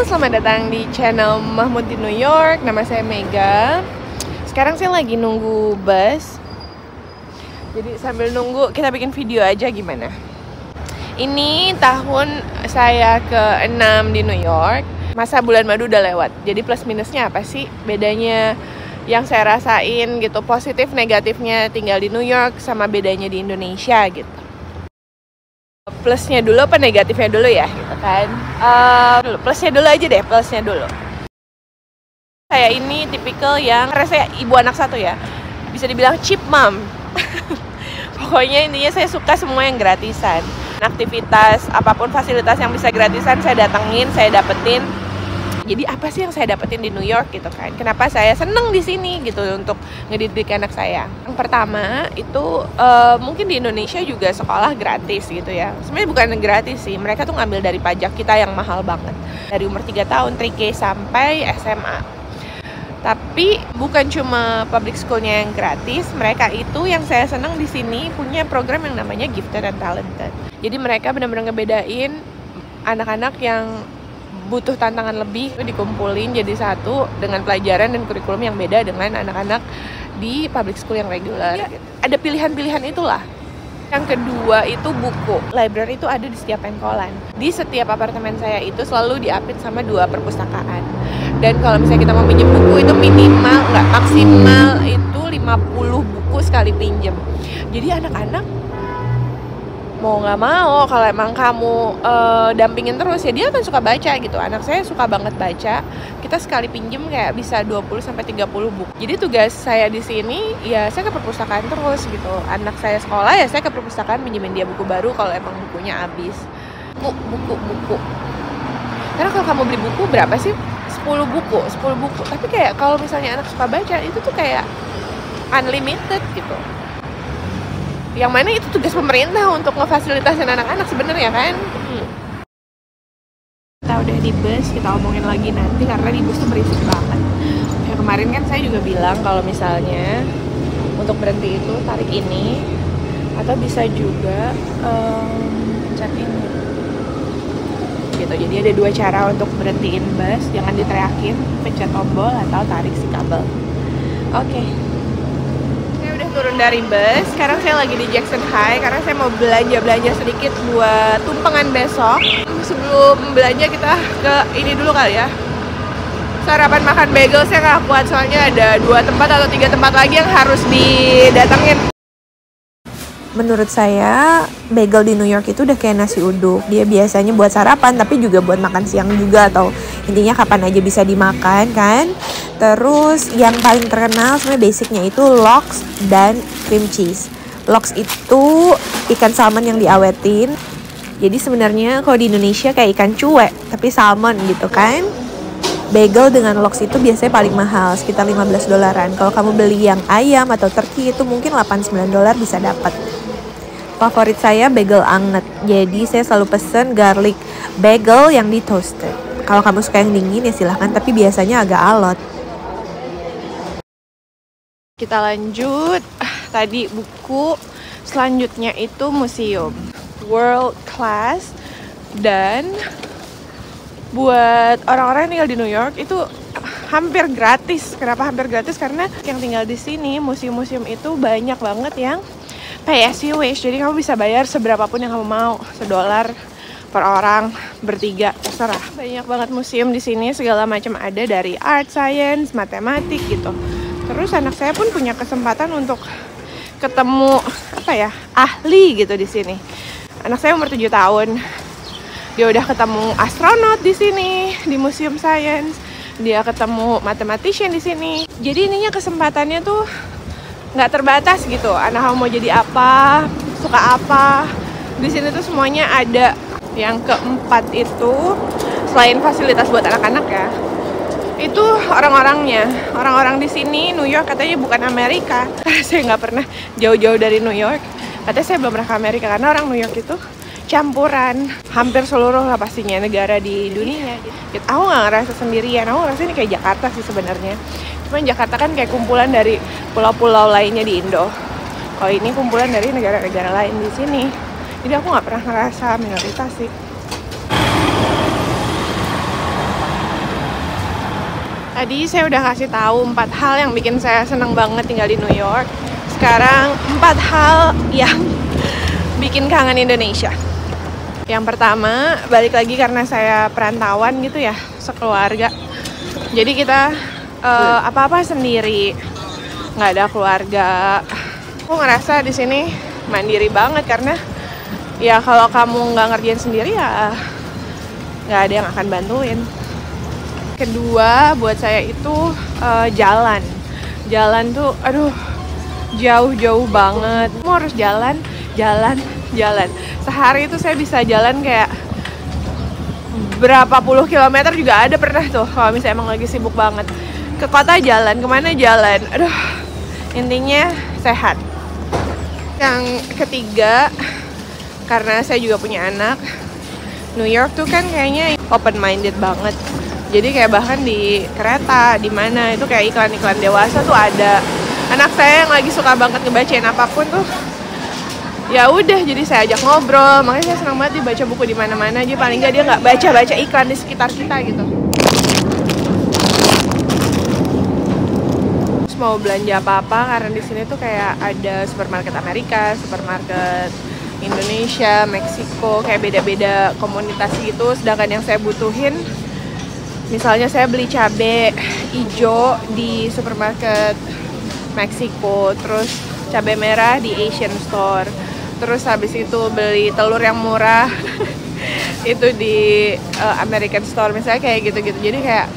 selamat datang di channel Mahmud di New York. Nama saya Mega. Sekarang saya lagi nunggu bus. Jadi sambil nunggu kita bikin video aja gimana. Ini tahun saya ke-6 di New York. Masa bulan madu udah lewat. Jadi plus minusnya apa sih? Bedanya yang saya rasain gitu, positif negatifnya tinggal di New York sama bedanya di Indonesia gitu. Plusnya dulu apa negatifnya dulu ya gitu kan. Plusnya dulu aja deh, plusnya dulu. Saya ini tipikal yang, karena saya ibu anak satu ya, bisa dibilang cheap mom. Pokoknya intinya saya suka semua yang gratisan. Aktivitas, apapun fasilitas yang bisa gratisan saya datengin, saya dapetin. Jadi apa sih yang saya dapetin di New York gitu kan? Kenapa saya seneng di sini gitu untuk ngedidik anak saya? Yang pertama itu mungkin di Indonesia juga sekolah gratis gitu ya. Sebenarnya bukan gratis sih, mereka tuh ngambil dari pajak kita yang mahal banget. Dari umur 3 tahun 3K sampai SMA. Tapi bukan cuma public schoolnya yang gratis, mereka itu yang saya seneng di sini punya program yang namanya Gifted and Talented. Jadi mereka benar-benar ngebedain anak-anak yang butuh tantangan lebih dikumpulin jadi satu dengan pelajaran dan kurikulum yang beda dengan anak-anak di public school yang regular. Ya, gitu. Ada pilihan-pilihan itulah. Yang kedua itu buku. Library itu ada di setiap pengkolan. Di setiap apartemen saya itu selalu diapit sama 2 perpustakaan. Dan kalau misalnya kita mau pinjam buku itu minimal, nggak maksimal itu 50 buku sekali pinjam. Jadi anak-anak mau nggak mau, kalau emang kamu dampingin terus ya dia akan suka baca gitu. Anak saya suka banget baca. Kita sekali pinjem kayak bisa 20-30 buku. Jadi tugas saya di sini ya saya ke perpustakaan terus gitu. Anak saya sekolah ya saya ke perpustakaan pinjemin dia buku baru kalau emang bukunya habis. Buku. Karena kalau kamu beli buku berapa sih? 10 buku. Tapi kayak kalau misalnya anak suka baca itu tuh kayak unlimited gitu. Yang mana itu tugas pemerintah untuk ngefasilitasin anak-anak sebenarnya kan. Kita udah di bus, kita omongin lagi nanti karena di bus tuh berisik banget. Ya kemarin kan saya juga bilang kalau misalnya untuk berhenti itu tarik ini atau bisa juga pencet ini gitu. Jadi ada 2 cara untuk berhentiin bus, jangan diteriakin, pencet tombol atau tarik si kabel. Oke. Turun dari bus, sekarang saya lagi di Jackson High karena saya mau belanja sedikit buat tumpengan besok. Sebelum belanja kita ke ini dulu kali ya, sarapan makan bagel. Saya nggak kuat soalnya ada 2 tempat atau 3 tempat lagi yang harus didatengin. Menurut saya bagel di New York itu udah kayak nasi uduk. Dia biasanya buat sarapan tapi juga buat makan siang juga, atau intinya kapan aja bisa dimakan kan. Terus yang paling terkenal sebenarnya basicnya itu lox dan cream cheese. Lox itu ikan salmon yang diawetin. Jadi sebenarnya kalau di Indonesia kayak ikan cuek tapi salmon gitu kan. Bagel dengan lox itu biasanya paling mahal, sekitar $15. Kalau kamu beli yang ayam atau turkey itu mungkin $8-9 bisa dapat. Favorit saya bagel anget. Jadi saya selalu pesen garlic bagel yang di toasted. Kalau kamu suka yang dingin ya silahkan, tapi biasanya agak alot. Kita lanjut. Tadi buku, selanjutnya itu museum world class. Dan buat orang-orang yang tinggal di New York itu hampir gratis. Kenapa hampir gratis? Karena yang tinggal di sini museum-museum itu banyak banget yang pay as you wish. Jadi kamu bisa bayar seberapapun yang kamu mau, $1 per orang, bertiga, terserah. Banyak banget museum di sini, segala macam ada, dari art, science, matematik gitu. Terus anak saya pun punya kesempatan untuk ketemu ahli gitu di sini. Anak saya umur 7 tahun. Dia udah ketemu astronot di sini, di Museum Science. Dia ketemu mathematician di sini. Jadi ininya kesempatannya tuh nggak terbatas gitu. Anak kamu mau jadi apa, suka apa, di sini tuh semuanya ada. Yang keempat itu selain fasilitas buat anak-anak ya, itu orang-orangnya. Orang-orang di sini New York katanya bukan Amerika. Saya nggak pernah jauh-jauh dari New York. Katanya saya belum pernah ke Amerika karena orang New York itu campuran hampir seluruh lah pastinya negara di dunia. Aku nggak ngerasa sendirian. Aku ngerasa ini kayak Jakarta sih sebenarnya. Cuman Jakarta kan kayak kumpulan dari pulau-pulau lainnya di Indo. Kalau ini kumpulan dari negara-negara lain di sini. Jadi aku nggak pernah ngerasa minoritas sih. Tadi saya udah kasih tahu 4 hal yang bikin saya seneng banget tinggal di New York. Sekarang 4 hal yang bikin kangen Indonesia. Yang pertama, balik lagi karena saya perantauan gitu ya, sekeluarga. Jadi kita apa-apa sendiri, nggak ada keluarga. Aku ngerasa di sini mandiri banget karena ya kalau kamu nggak ngerjain sendiri ya nggak ada yang akan bantuin. Kedua, buat saya itu jalan. Jalan tuh, aduh, jauh-jauh banget. Kamu harus jalan. Sehari itu saya bisa jalan kayak berapa puluh kilometer juga ada pernah tuh. Kalau misalnya emang lagi sibuk banget. Ke kota jalan, kemana jalan. Aduh, intinya sehat. Yang ketiga, karena saya juga punya anak, New York tuh kan kayaknya open-minded banget. Jadi kayak bahkan di kereta, di mana itu kayak iklan-iklan dewasa tuh ada. Anak saya yang lagi suka banget ngebacain apapun tuh, ya udah jadi saya ajak ngobrol. Makanya saya senang banget dia baca buku di mana-mana. Jadi paling nggak dia nggak baca iklan di sekitar kita gitu. Terus mau belanja apa-apa karena di sini tuh kayak ada supermarket Amerika, supermarket Indonesia, Meksiko, kayak beda-beda komunitas gitu. Sedangkan yang saya butuhin, misalnya saya beli cabai hijau di supermarket Meksiko, terus cabai merah di Asian Store, terus habis itu beli telur yang murah itu di American Store, misalnya kayak gitu-gitu. Jadi kayak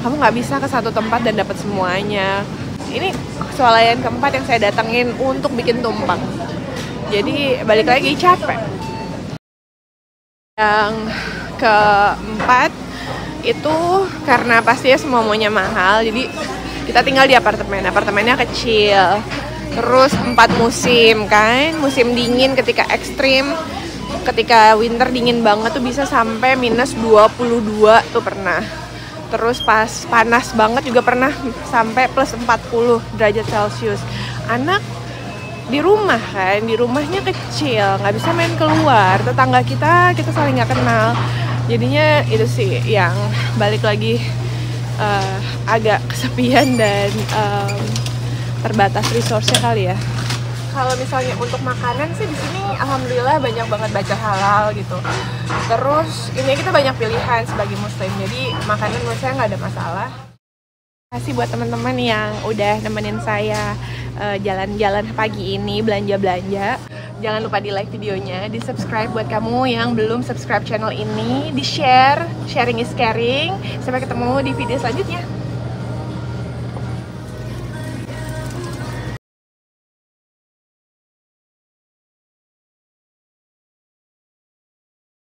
kamu nggak bisa ke satu tempat dan dapat semuanya. Ini swalayan keempat yang saya datengin untuk bikin tumpeng. Jadi balik lagi capek. Yang keempat itu karena pastinya semua maunya mahal, jadi kita tinggal di apartemennya kecil, terus 4 musim kan, musim dingin ketika ekstrim, ketika winter dingin banget tuh bisa sampai minus 22 tuh pernah, terus pas panas banget juga pernah sampai plus 40 derajat Celcius. Anak di rumah kan, di rumahnya kecil, nggak bisa main keluar, tetangga kita saling nggak kenal. Jadinya itu sih yang balik lagi agak kesepian dan terbatas resource-nya kali ya. Kalau misalnya untuk makanan sih di sini alhamdulillah banyak banget baca halal gitu. Terus ini kita banyak pilihan sebagai muslim, jadi makanan menurut saya nggak ada masalah. Terima kasih buat teman-teman yang udah nemenin saya jalan-jalan pagi ini, belanja-belanja. Jangan lupa di like videonya, di subscribe buat kamu yang belum subscribe channel ini, di share, sharing is caring. Sampai ketemu di video selanjutnya.